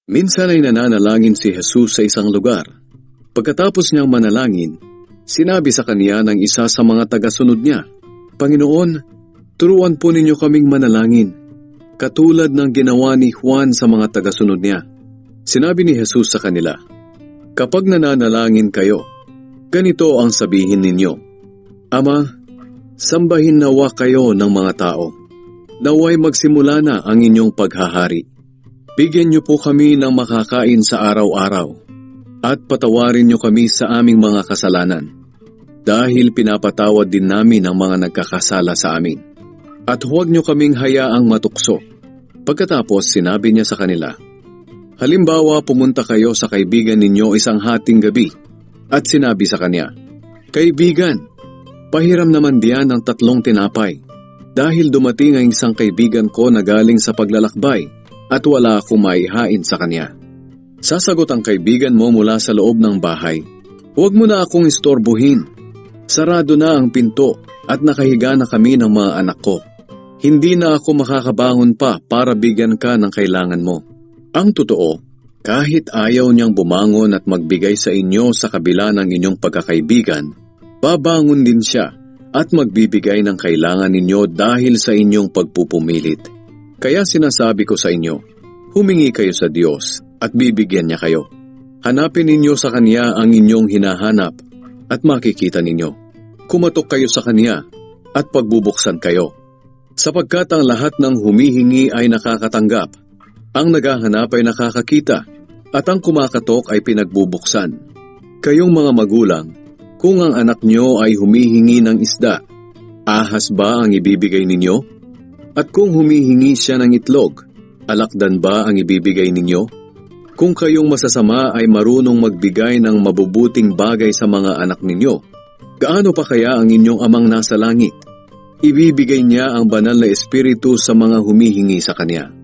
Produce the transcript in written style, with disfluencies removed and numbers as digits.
Minsan ay nananalangin si Jesus sa isang lugar. Pagkatapos niyang manalangin, sinabi sa kaniya ng isa sa mga tagasunod niya, "Panginoon, turuan po ninyo kaming manalangin, katulad ng ginawa ni Juan sa mga tagasunod niya." Sinabi ni Jesus sa kanila, "Kapag nananalangin kayo, ganito ang sabihin ninyo, Ama, sambahin nawa kayo ng mga tao. Naway magsimula na ang inyong paghahari. Bigyan niyo po kami ng makakain sa araw-araw at patawarin niyo kami sa aming mga kasalanan dahil pinapatawad din namin ang mga nagkakasala sa amin. At huwag niyo kaming hayaang matukso." Pagkatapos sinabi niya sa kanila, "Halimbawa pumunta kayo sa kaibigan ninyo isang hating gabi at sinabi sa kanya, Kaibigan, pahiram naman diyan ng 3 tinapay dahil dumating ang isang kaibigan ko na galing sa paglalakbay at wala akong maihain sa kanya." Sasagot ang kaibigan mo mula sa loob ng bahay, "Huwag mo na akong istorbohin. Sarado na ang pinto at nakahiga na kami ng mga anak ko. Hindi na ako makakabangon pa para bigyan ka ng kailangan mo." Ang totoo, kahit ayaw niyang bumangon at magbigay sa inyo sa kabila ng inyong pagkakaibigan, babangon din siya at magbibigay ng kailangan ninyo dahil sa inyong pagpupumilit. Kaya sinasabi ko sa inyo, humingi kayo sa Diyos at bibigyan niya kayo. Hanapin ninyo sa Kanya ang inyong hinahanap at makikita ninyo. Kumatok kayo sa Kanya at pagbubuksan kayo. Sapagkat ang lahat ng humihingi ay nakakatanggap, ang naghahanap ay nakakakita, at ang kumakatok ay pinagbubuksan. Kayong mga magulang, kung ang anak nyo ay humihingi ng isda, ahas ba ang ibibigay ninyo? At kung humihingi siya ng itlog, alakdan ba ang ibibigay ninyo? Kung kayong masasama ay marunong magbigay ng mabubuting bagay sa mga anak ninyo, gaano pa kaya ang inyong amang nasa langit? Ibibigay niya ang banal na espiritu sa mga humihingi sa Kanya.